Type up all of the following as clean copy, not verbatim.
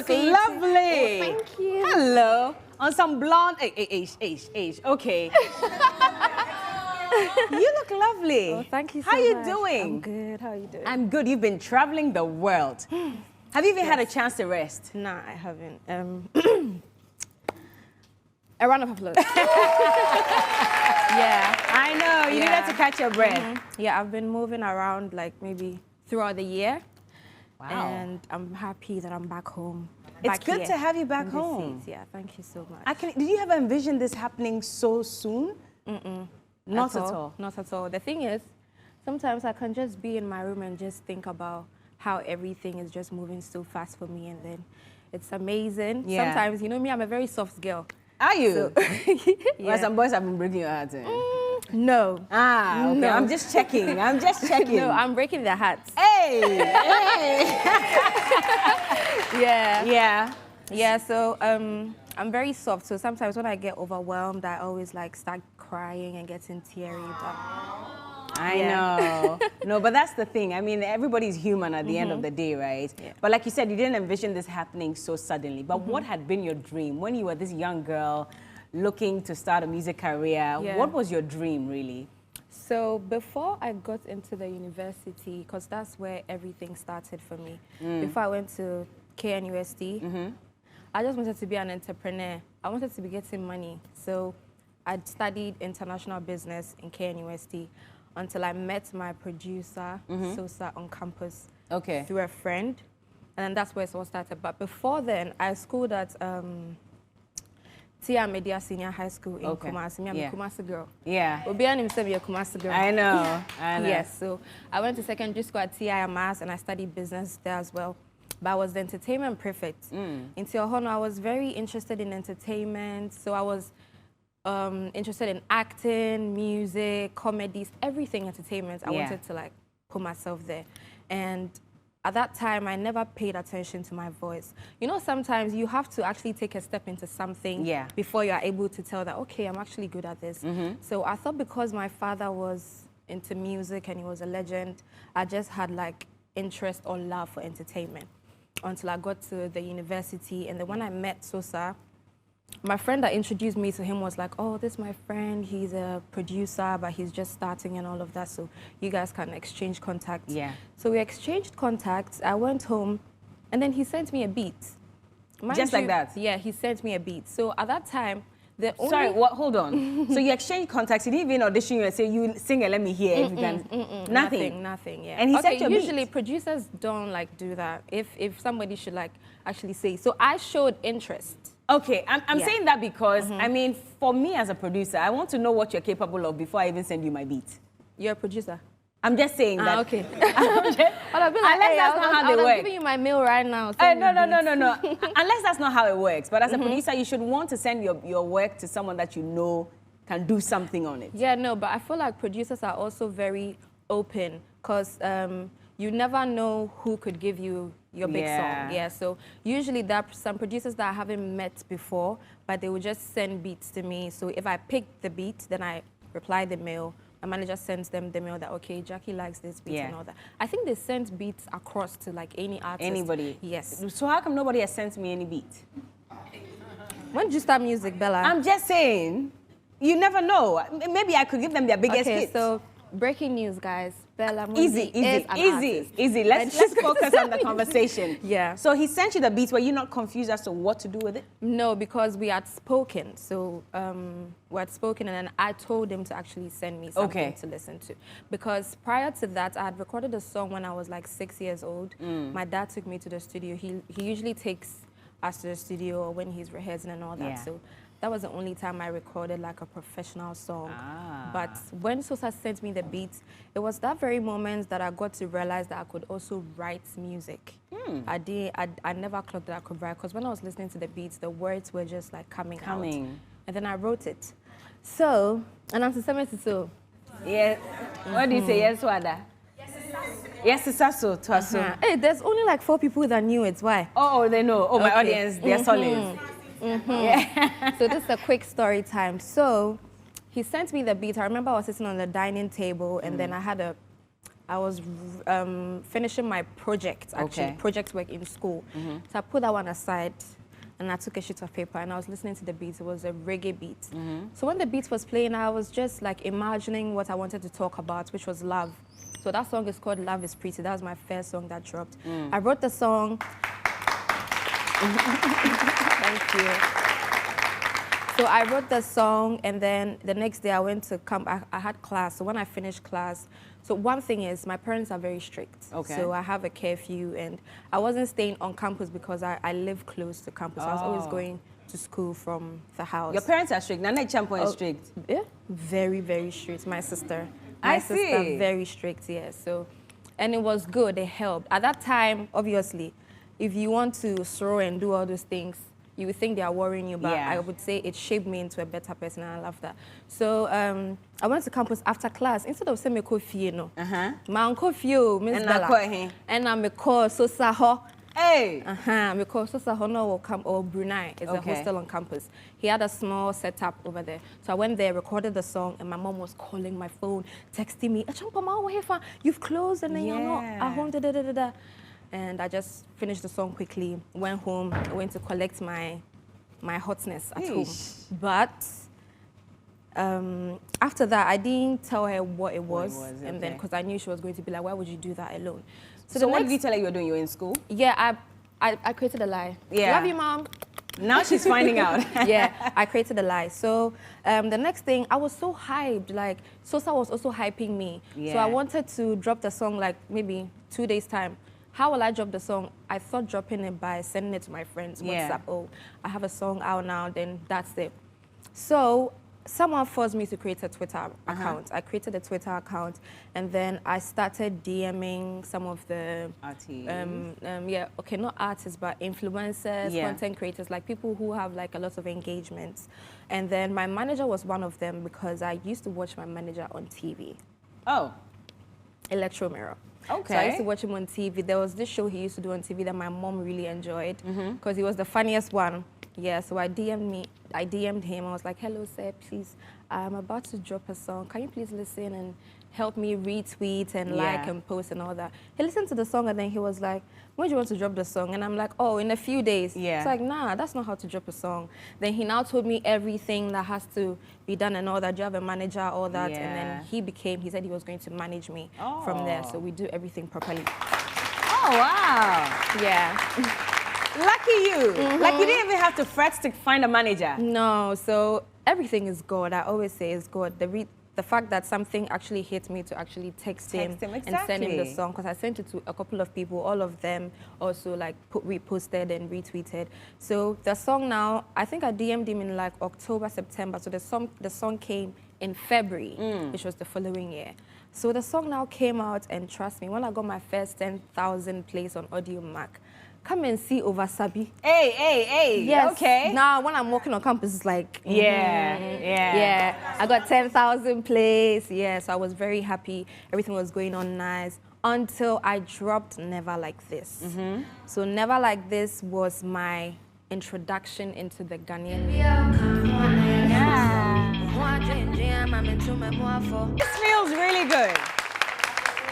look lovely. Oh, thank you. Hello. On some blonde... Age. Okay. You look lovely. Oh, thank you so much. How are you much. doing? I'm good. How are you doing? I'm good. You've been traveling the world. Have you even had a chance to rest? Nah, I haven't. A round of applause. Yeah. I know. You needed to catch your breath. Yeah, I've been moving around like maybe throughout the year. Wow. And I'm happy that I'm back home. It's good to have you back in this home. seat. Yeah, thank you so much. Did you ever envision this happening so soon? Not at all. Not at all. The thing is, sometimes I can just be in my room and just think about how everything is just moving so fast for me, and then it's amazing. Yeah. Sometimes, you know me, I'm a very soft girl. Are you? So, Well, some boys have been breaking your heart. No. Okay. No. I'm just checking. No, I'm breaking their hearts. Hey! Yeah. Yeah, so I'm very soft, so sometimes when I get overwhelmed, I always like start crying and getting teary. But I know. No, but that's the thing. I mean, everybody's human at the end of the day, right? Yeah. But like you said, you didn't envision this happening so suddenly. But what had been your dream when you were this young girl looking to start a music career? Yeah. What was your dream, really? So before I got into the university, because that's where everything started for me, before I went to KNUST, I just wanted to be an entrepreneur. I wanted to be getting money. So I'd studied international business in KNUST until I met my producer, Sosa, on campus through a friend. And then that's where it all started. But before then, I schooled at Tia Media Senior High School in Kumasi. I'm a Kumasi girl. Yeah. Obianim said I'm a Kumasi girl. I know. Yes, so I went to secondary school at TI Mass and I studied business there as well. But I was the entertainment prefect. Until Hono, I was very interested in entertainment. So I was interested in acting, music, comedies, everything entertainment. I wanted to like put myself there. And at that time, I never paid attention to my voice. You know, sometimes you have to actually take a step into something before you are able to tell that, okay, I'm actually good at this. So I thought because my father was into music and he was a legend, I just had like interest or love for entertainment until I got to the university. And then when I met Sosa, my friend that introduced me to him was like, oh, this is my friend, he's a producer, but he's just starting and all of that, so you guys can exchange contacts. Yeah. So we exchanged contacts, I went home, and then he sent me a beat. Just like that? Yeah, he sent me a beat. So at that time, the only... Sorry, what? Hold on. So you exchanged contacts, you didn't even audition you and say, you sing and let me hear if you can... Nothing, yeah. And he sent you a beat? Usually producers don't like do that, if somebody should like actually say. So I showed interest. Okay, I'm saying that because, I mean, for me as a producer, I want to know what you're capable of before I even send you my beat. You're a producer? I'm just saying that. Okay. Unless that's not how they work. I'm giving you my mail right now. No. Unless that's not how it works. But as a producer, you should want to send your work to someone that you know can do something on it. Yeah, no, but I feel like producers are also very open because you never know who could give you your big song. Yeah, so usually there are some producers that I haven't met before, but they will just send beats to me. So if I pick the beat, then I reply the mail. My manager sends them the mail that, okay, Gyakie likes this beat and all that. I think they send beats across to like any artist. Anybody? Yes. So how come nobody has sent me any beat? When did you start music, Bella? I'm just saying, you never know. Maybe I could give them their biggest hits. So breaking news, guys. Bella Easy. Let's focus on the conversation. Yeah. So he sent you the beats. Were you not confused as to what to do with it? No, because we had spoken. So we had spoken, and then I told him to actually send me something to listen to. Because prior to that, I had recorded a song when I was like 6 years old. My dad took me to the studio. He usually takes us to the studio when he's rehearsing and all that. So that was the only time I recorded like a professional song. But when Sosa sent me the beats, it was that very moment that I got to realize that I could also write music. I never clocked that I could write, because when I was listening to the beats, the words were just like coming out. And then I wrote it. So, and I'm so. Yeah. What do you say? Yes, Wada? Yes, it's so. Hey, there's only like 4 people that knew it. Why? Oh, they know. Oh, my audience, they're solid. Yeah. So this is a quick story time. So he sent me the beat. I remember I was sitting on the dining table, and then I had I was finishing my project, actually, project work in school. So I put that one aside and I took a sheet of paper and I was listening to the beat. It was a reggae beat. So when the beat was playing, I was just like imagining what I wanted to talk about, which was love. So that song is called Love is Pretty. That was my first song that dropped. I wrote the song. Thank you. So I wrote the song, and then the next day I went to I had class. So when I finished class, so one thing is my parents are very strict. So I have a curfew, and I wasn't staying on campus because I live close to campus. I was always going to school from the house. Your parents are strict. Nana Champo is strict. Yeah, very, very strict. My sister. My sister, very strict, yeah. So, and it was good. It helped. At that time, obviously, if you want to throw and do all those things, you would think they are worrying you, but I would say it shaped me into a better person, and I love that. So I went to campus after class. Instead of saying me coffee, my uncle Fio, Miss Bella, and I'm a call so Saho. Hey! Because Sosahono will come, or Brunei is a hostel on campus. He had a small setup over there. So I went there, recorded the song, and my mom was calling my phone, texting me, you've closed and then you're not at home, da-da-da-da-da. And I just finished the song quickly, went home, went to collect my hotness at home. But after that, I didn't tell her what it was. And then, because I knew she was going to be like, why would you do that alone? So what did you tell her you were doing? You were in school? Yeah, I created a lie. Love you, Mom. Now she's finding out. Yeah, I created a lie. So the next thing, I was so hyped. Like, Sosa was also hyping me. So I wanted to drop the song like maybe 2 days' time. How will I drop the song? I thought dropping it by sending it to my friends. WhatsApp. Oh, I have a song out now, then that's it. So someone forced me to create a Twitter account. I created a Twitter account, and then I started DMing some of the artists. Not artists, but influencers, content creators, like people who have like a lot of engagements. And then my manager was one of them because I used to watch my manager on TV. Oh. Electro Mirror. Okay. So I used to watch him on TV. There was this show he used to do on TV that my mom really enjoyed because he was the funniest one. Yeah, so I DM'd him. I was like, hello, sir, please, I'm about to drop a song. Can you please listen and help me retweet and like and post and all that? He listened to the song and then he was like, when do you want to drop the song? And I'm like, oh, in a few days. It's like, nah, that's not how to drop a song. Then he now told me everything that has to be done and all that. Do you have a manager, all that? And then he said he was going to manage me from there. So we do everything properly. Oh, wow. Yeah. Lucky you. Like you didn't even have to fret to find a manager. No, so everything is God. I always say it's God. The fact that something actually hit me to actually text him and send him the song, because I sent it to a couple of people, all of them also like reposted and retweeted. So the song now, I think I DM'd him in like October, September. So the song came in February, which was the following year. So the song now came out, and trust me, when I got my first 10,000 plays on Audio Mac, come and see over Sabi. Hey. Yes. Okay. Now, when I'm walking on campus, it's like... Yeah. I got 10,000 plays. Yeah, so I was very happy. Everything was going on nice until I dropped Never Like This. So Never Like This was my introduction into the Ghanaian. This feels really good.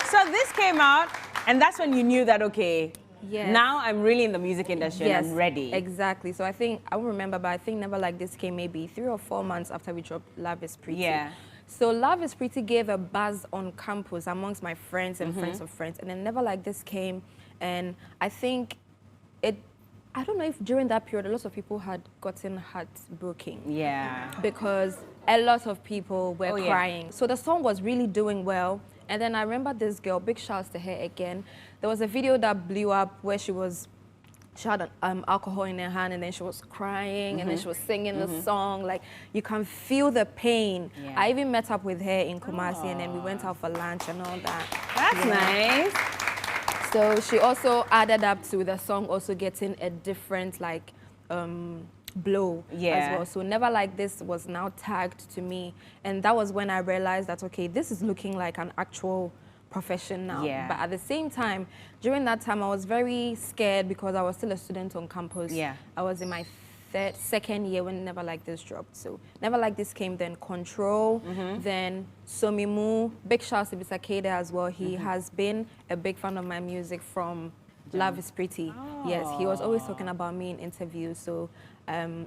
So this came out, and that's when you knew that, okay, now I'm really in the music industry and I'm ready. Exactly. So I won't remember, but I think Never Like This came maybe 3 or 4 months after we dropped Love is Pretty. Yeah. So Love is Pretty gave a buzz on campus amongst my friends and friends of friends. And then Never Like This came, and I think I don't know if during that period a lot of people had gotten heartbroken. Yeah. Because a lot of people were crying. So the song was really doing well. And then I remember this girl, big shouts to her again. There was a video that blew up where she had alcohol in her hand, and then she was crying, and then she was singing the song. Like, you can feel the pain. Yeah. I even met up with her in Kumasi, and then we went out for lunch and all that. That's nice. So she also added up to the song also getting a different, like, blow as well. So Never Like This was now tagged to me, and that was when I realized that, okay, this is looking like an actual profession now. But at the same time, during that time I was very scared because I was still a student on campus. I was in my second year when Never Like This dropped. So Never Like This came, then Control, then Somimu. Big shouts to Bisakeda as well. He has been a big fan of my music from Love is Pretty. Oh. Yes, he was always talking about me in interviews. So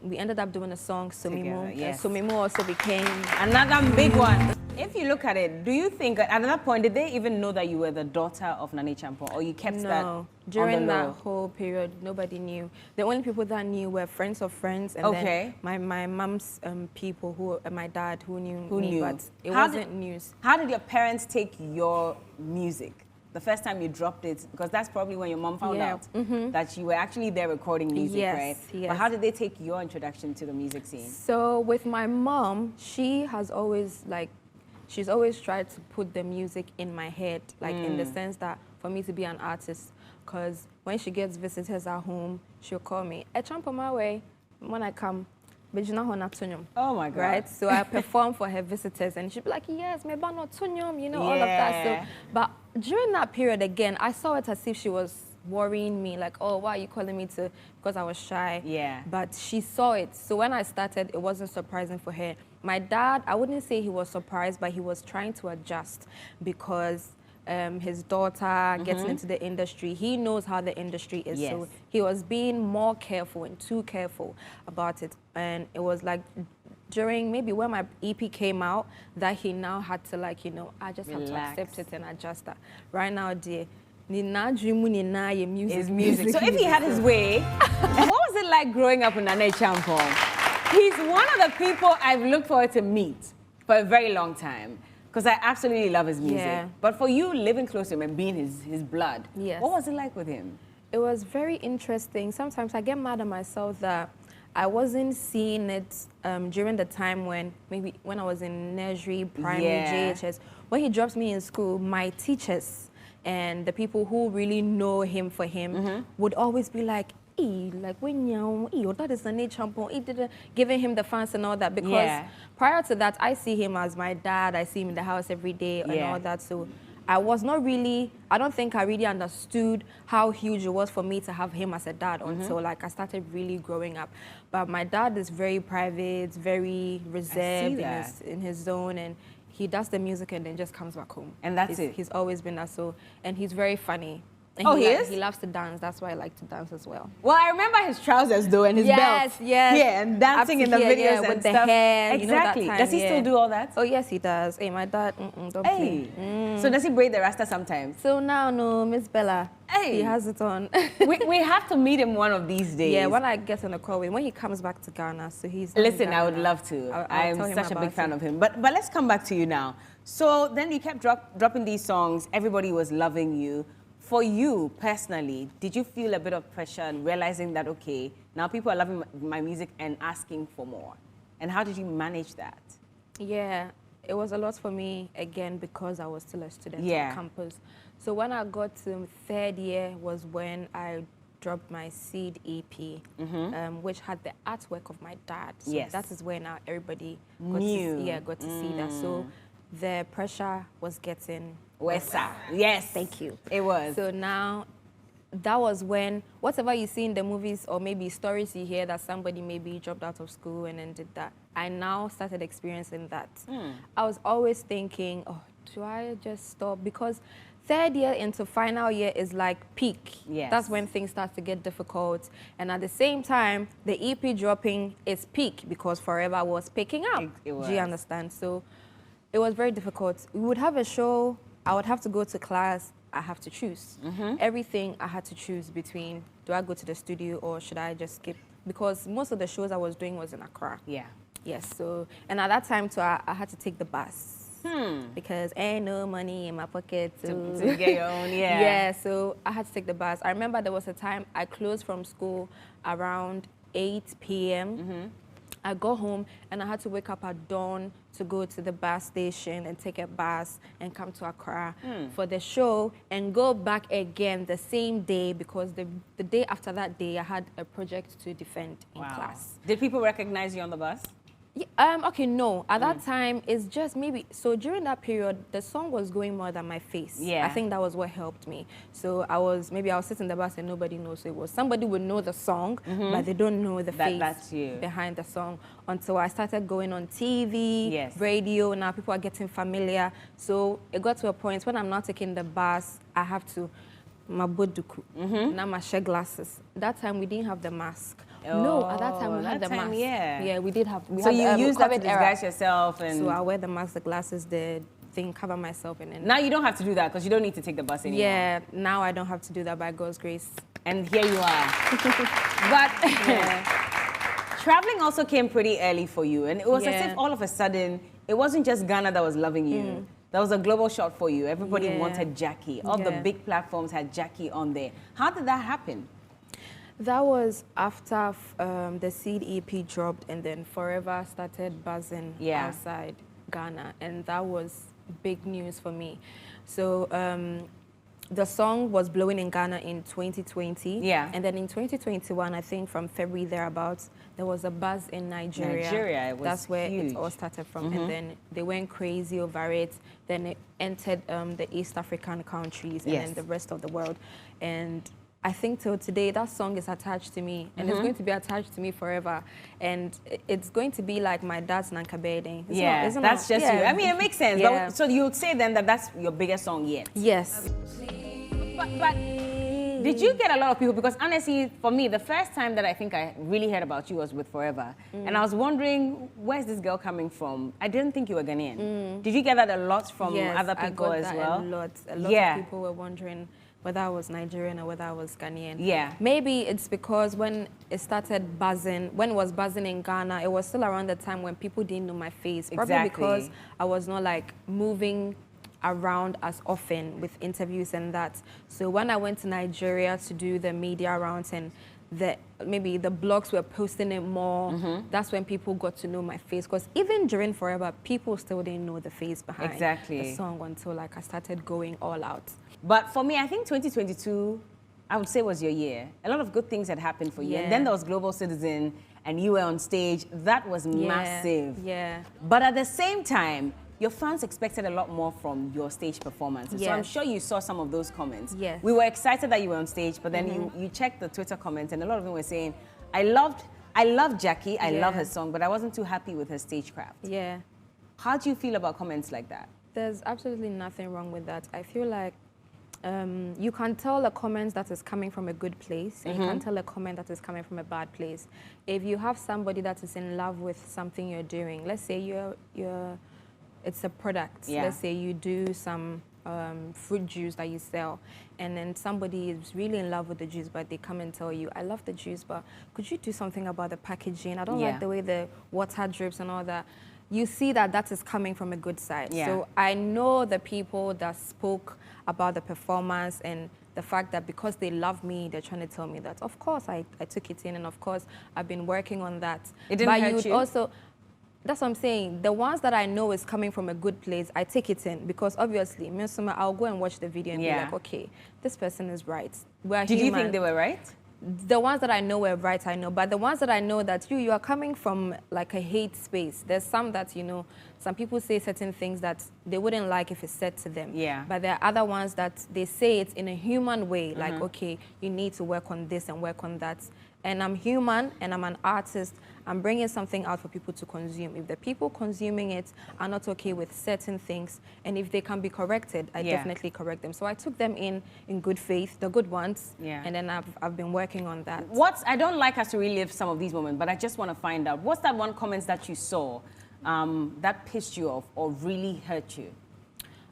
we ended up doing a song, Somimu. Yes. Somimu also became another big one. If you look at it, do you think at that point, did they even know that you were the daughter of Nane Champon, or you kept that on the during that low? whole period, nobody knew. The only people that knew were friends of friends, and then my mom's people, who my dad, who knew me, but it wasn't news. How did your parents take your music? The first time you dropped it, because that's probably when your mom found out that you were actually there recording music, right? Yes. But how did they take your introduction to the music scene? So with my mom, she has always she's always tried to put the music in my head, like in the sense that for me to be an artist, because when she gets visitors at home, she'll call me, "Echampo my way," when I come. Oh my God. Right? So I perform for her visitors and she'd be like, "Yes, me ba no tunyum," you know, all of that. So, but during that period again, I saw it as if she was worrying me, like, "Oh, why are you calling me to," because I was shy. Yeah. But she saw it. So when I started, it wasn't surprising for her. My dad, I wouldn't say he was surprised, but he was trying to adjust because his daughter gets into the industry. He knows how the industry is. Yes. So he was being more careful and too careful about it. And it was like during maybe when my EP came out that he now had to, like, you know, I just have to accept it and adjust that. Right now, dear, is music. So if he had his way, what was it like growing up with Nane Champon? He's one of the people I've looked forward to meet for a very long time, because I absolutely love his music. Yeah. But for you, living close to him and being his blood, yes. What was it like with him? It was very interesting. Sometimes I get mad at myself that I wasn't seeing it during the time when I was in nursery, primary, JHS. When he drops me in school, my teachers and the people who really know him for him would always be like, like when you that is Nane Champon, giving him the fans and all that, because prior to that I see him as my dad. I see him in the house every day and all that. So I don't think I really understood how huge it was for me to have him as a dad until like I started really growing up. But my dad is very private, very reserved in his zone, and he does the music and then just comes back home. And that's it. He's always been that. So, and he's very funny. And he is? He loves to dance. That's why I like to dance as well. Well, I remember his trousers though and his belt. Yes. Yeah, and dancing in the videos and with stuff. the hair. Exactly. You know, that time, does he still do all that? Oh yes, he does. Hey, my dad. Don't play. So does he braid the rasta sometimes? So now, no, Miss Bella. Hey. He has it on. we have to meet him one of these days. Yeah, when I get on a call with him, when he comes back to Ghana, so he's. Listen, I would love to. I'm such a big fan of him. But let's come back to you now. So then you kept dropping these songs. Everybody was loving you. For you personally, did you feel a bit of pressure and realizing that, okay, now people are loving my music and asking for more? And how did you manage that? Yeah, it was a lot for me, again, because I was still a student on campus. So when I got to third year was when I dropped my Seed EP, which had the artwork of my dad. So that is where now everybody got to see that. So the pressure was getting Yes. Thank you. It was. So now, that was when, whatever you see in the movies or maybe stories you hear that somebody maybe dropped out of school and then did that, I now started experiencing that. I was always thinking, oh, do I just stop? Because third year into final year is like peak. Yes. That's when things start to get difficult. And at the same time, the EP dropping is peak because Forever was picking up. It was. Do you understand? So it was very difficult. We would have a show, I would have to go to class, I have to choose. Everything I had to choose between, do I go to the studio or should I just skip? Because most of the shows I was doing was in Accra. Yeah. Yes, so, and at that time too, I had to take the bus. Because ain't no money in my pocket to get your own, Yeah, so I had to take the bus. I remember there was a time I closed from school around 8 p.m. I got home and I had to wake up at dawn to go to the bus station and take a bus and come to Accra for the show and go back again the same day because the day after that day I had a project to defend in class. Did people recognize you on the bus? Okay, no. At that time, it's just maybe, so during that period, the song was going more than my face. Yeah. I think that was what helped me. So I was sitting in the bus and nobody knows. So it was somebody would know the song, but they don't know the face behind the song until I started going on TV, radio. Now people are getting familiar. So it got to a point when I'm not taking the bus, I have to, my boduku, now my share glasses. That time we didn't have the mask. No, at that time we had the mask. Yeah, we did have. So you used that to disguise yourself, and so I wear the mask, the glasses, the thing, cover myself, and then. Now you don't have to do that because you don't need to take the bus anymore. Yeah, now I don't have to do that by God's grace. And here you are. But traveling also came pretty early for you, and it was as if all of a sudden it wasn't just Ghana that was loving you. That was a global shot for you. Everybody wanted Gyakie. All the big platforms had Gyakie on there. How did that happen? That was after the Seed EP dropped, and then Forever started buzzing outside Ghana, and that was big news for me. So the song was blowing in Ghana in 2020, and then in 2021, I think from February thereabouts, there was a buzz in Nigeria. It was That's where huge. it all started from, and then they went crazy over it. Then it entered the East African countries and then the rest of the world, and I think till today that song is attached to me, and it's going to be attached to me forever, and it's going to be like my dad's Nankabede. That's just you. I mean, it makes sense. But, so you would say then that that's your biggest song yet? Yes. But did you get a lot of people? Because honestly, for me, the first time that I think I really heard about you was with Forever, and I was wondering, where's this girl coming from? I didn't think you were Ghanaian. Did you get that a lot from other people as well? A lot of people were wondering whether I was Nigerian or whether I was Ghanaian. Yeah. Maybe it's because when it started buzzing, when it was buzzing in Ghana, it was still around the time when people didn't know my face. Probably because I was not like moving around as often with interviews and that. So when I went to Nigeria to do the media rounds and maybe the blogs were posting it more, that's when people got to know my face. Because even during Forever, people still didn't know the face behind the song until like I started going all out. But for me, I think 2022, I would say was your year. A lot of good things had happened for you. And then there was Global Citizen, and you were on stage. That was massive. Yeah. But at the same time, your fans expected a lot more from your stage performances. So I'm sure you saw some of those comments. Yes. We were excited that you were on stage, but then you checked the Twitter comments, and a lot of them were saying, I love Gyakie, I love her song, but I wasn't too happy with her stagecraft. Yeah. How do you feel about comments like that? There's absolutely nothing wrong with that. I feel like you can tell a comment that is coming from a good place, and you can tell a comment that is coming from a bad place. If you have somebody that is in love with something you're doing, let's say it's a product. Let's say you do some fruit juice that you sell, and then somebody is really in love with the juice, but they come and tell you, I love the juice, but could you do something about the packaging? I don't like the way the water drips and all that. You see that is coming from a good side. So I know the people that spoke about the performance and the fact that because they love me, they're trying to tell me that, of course, I took it in, and of course, I've been working on that. It didn't hurt you? Also, that's what I'm saying. The ones that I know is coming from a good place, I take it in, because obviously, I'll go and watch the video and be like, okay, this person is right. Did you think they were right? The ones that I know were right, I know. But the ones that I know that you are coming from like a hate space. There's some that, some people say certain things that they wouldn't like if it's said to them. Yeah. But there are other ones that they say it in a human way, like, okay, you need to work on this and work on that. And I'm human and I'm an artist. I'm bringing something out for people to consume. If the people consuming it are not okay with certain things, and if they can be corrected, I definitely correct them. So I took them in good faith, the good ones, and then I've been working on that. I don't like us to relive some of these moments, but I just want to find out, what's that one comment that you saw that pissed you off or really hurt you?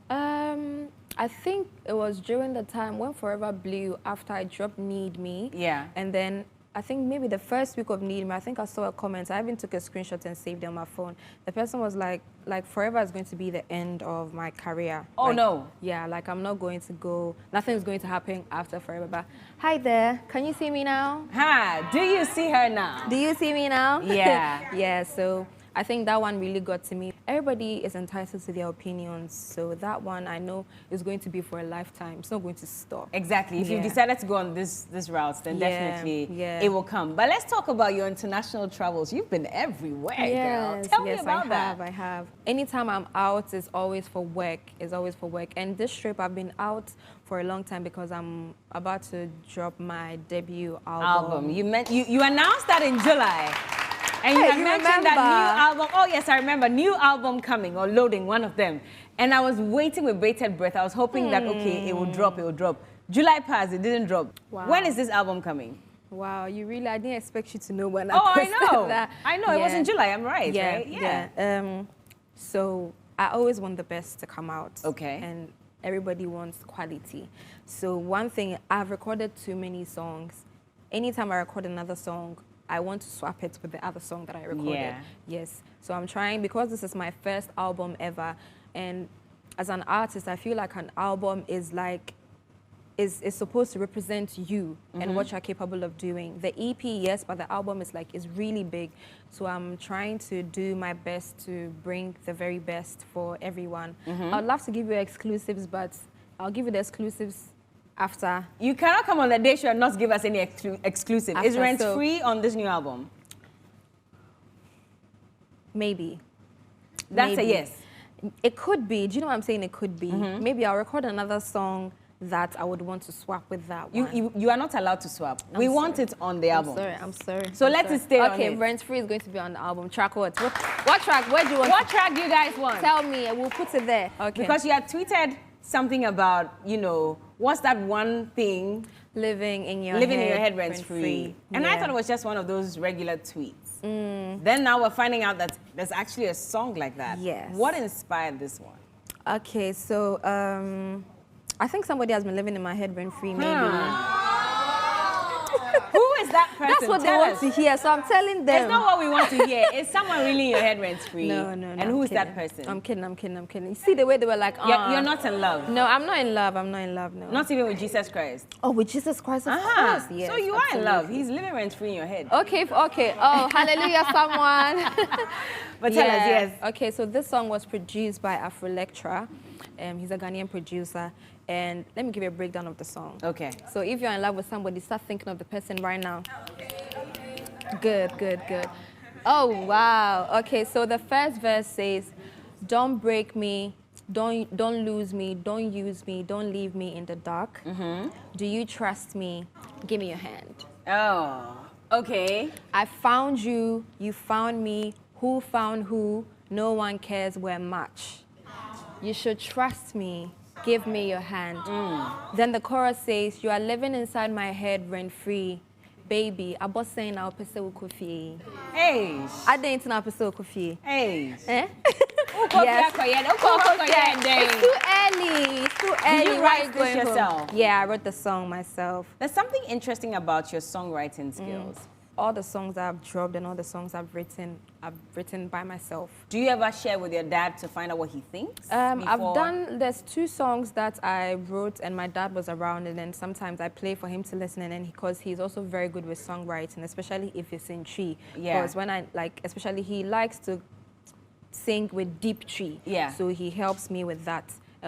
I think it was during the time when Forever blew after I dropped Need Me. Yeah. And then I think maybe the first week of Need Me, I think I saw a comment. I even took a screenshot and saved it on my phone. The person was like Forever is going to be the end of my career. Oh, like, no. Yeah, like I'm not going to go, nothing's going to happen after Forever. But hi there, can you see me now? Hi, do you see her now? Do you see me now? Yeah. Yeah, so I think that one really got to me. Everybody is entitled to their opinions, so that one I know is going to be for a lifetime. It's not going to stop. Exactly. If you've decided to go on this route, then definitely it will come. But let's talk about your international travels. You've been everywhere, girl. Tell me about that. I have. Anytime I'm out, it's always for work. It's always for work. And this trip, I've been out for a long time because I'm about to drop my debut album. You announced that in July. And you had mentioned that new album. Oh, yes, I remember. New album coming or loading, one of them. And I was waiting with bated breath. I was hoping that, okay, it will drop. July passed, it didn't drop. Wow. When is this album coming? Wow, I didn't expect you to know when I know that. I know, it was in July, I'm right, right? Yeah. So I always want the best to come out. Okay. And everybody wants quality. So one thing, I've recorded too many songs. Anytime I record another song, I want to swap it with the other song that I recorded. Yeah. Yes. So I'm trying, because this is my first album ever, and as an artist, I feel like an album is like, is supposed to represent you and what you're capable of doing. The EP, yes, but the album is really big. So I'm trying to do my best to bring the very best for everyone. I'd love to give you exclusives, but I'll give you the exclusives after. You cannot come on the day show and not give us any exclusive. Is rent free on this new album? Maybe. That's a yes. It could be. Do you know what I'm saying? It could be. Maybe I'll record another song that I would want to swap with that one. You are not allowed to swap. We want it on the album. I'm sorry. So let it stay on it. Okay, Rent Free is going to be on the album. Track what? What track? Where do you want? What track do you guys want? Tell me, and we'll put it there. Okay. Because you had tweeted something about, what's that one thing? Living in your head rent free. And I thought it was just one of those regular tweets. Then now we're finding out that there's actually a song like that. Yes. What inspired this one? Okay, so I think somebody has been living in my head rent free, maybe. Who is that person? That's what they want to hear, so I'm telling them. It's not what we want to hear. It's someone really in your head rent free. No. And who is that person? I'm kidding. You see the way they were like, You're not in love? No, I'm not in love, no. Not even with Jesus Christ? Oh, with Jesus Christ, of course, yes. So you are in love. He's living rent free in your head. Okay. Oh, hallelujah, someone. But tell us, yes. Okay, so this song was produced by Afrolectra. He's a Ghanaian producer. And let me give you a breakdown of the song. Okay. So if you're in love with somebody, start thinking of the person right now. Good. Oh, wow. Okay, so the first verse says, don't break me, don't lose me, don't use me, don't leave me in the dark. Do you trust me? Give me your hand. Oh, okay. I found you, you found me, who found who, no one cares, we're much. You should trust me. Give me your hand. Then the chorus says, you are living inside my head rent free. Baby, I was saying I'll pay kofi. Hey. I didn't know pay kofi. Hey. Eh? Yes. It's too early. Did you write this yourself? Yeah, I wrote the song myself. There's something interesting about your songwriting skills. All the songs I've dropped and all the songs I've written by myself. Do you ever share with your dad to find out what he thinks? There's 2 songs that I wrote and my dad was around, and then sometimes I play for him to listen, and then because he's also very good with songwriting, especially if it's in tree. Yeah. Because when especially he likes to sing with deep tree. Yeah. So he helps me with that.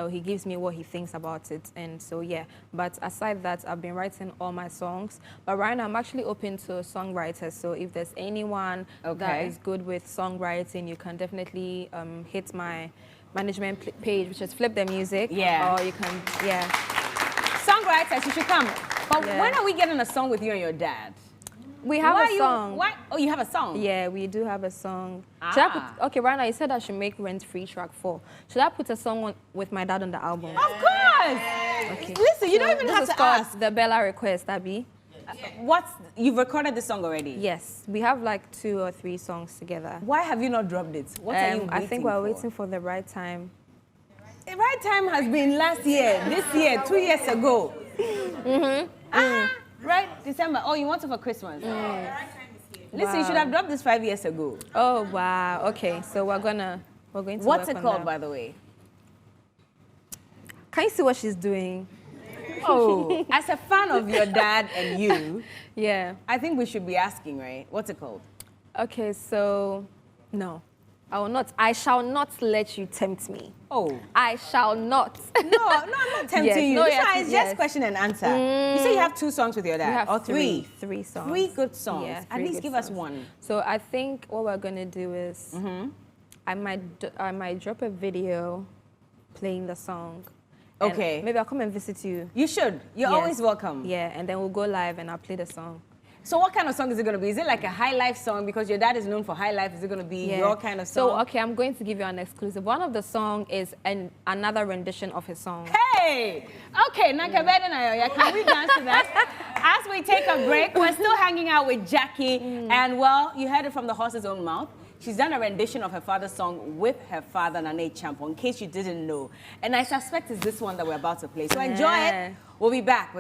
He gives me what he thinks about it, and so yeah. But aside that, I've been writing all my songs. But right now, I'm actually open to songwriters. So if there's anyone that is good with songwriting, you can definitely hit my management page, which is Flip the Music. Yeah. Or you can, Songwriters, you should come. But when are we getting a song with you and your dad? We have a song. Oh, you have a song? Yeah, we do have a song. Should I put, okay, right now, you said I should make Rent Free track 4. Should I put a song with my dad on the album? Of course! Okay. Listen, you don't even have to ask. The Bella Request, Abby. You've recorded the song already? Yes, we have like 2 or 3 songs together. Why have you not dropped it? What are you waiting I think we're waiting for the right time. The right time has been last year, this year, 2 years ago. Right, December. Oh, you want it for Christmas? Listen, you should have dropped this 5 years ago. Oh wow. Okay, so we're going to. What's it called, by the way? Can you see what she's doing? Oh, as a fan of your dad and you, yeah, I think we should be asking, right? What's it called? Okay, so no. I will not. I shall not let you tempt me. Oh. I shall not. No, I'm not tempting you. No, This one is just question and answer. You say you have 2 songs with your dad. We have or 3. 3 songs. 3 good songs. Yeah, At least give us one. So I think what we're gonna do is I might drop a video playing the song. Okay. Maybe I'll come and visit you. You should. You're always welcome. Yeah, and then we'll go live and I'll play the song. So what kind of song is it going to be? Is it like a high life song? Because your dad is known for high life. Is it going to be your kind of song? So, okay, I'm going to give you an exclusive. One of the songs is another rendition of his song. Hey! Okay, can we dance to that? As we take a break, we're still hanging out with Gyakie. And, well, you heard it from the horse's own mouth. She's done a rendition of her father's song with her father, Nane Champo, in case you didn't know. And I suspect it's this one that we're about to play. So enjoy it. We'll be back.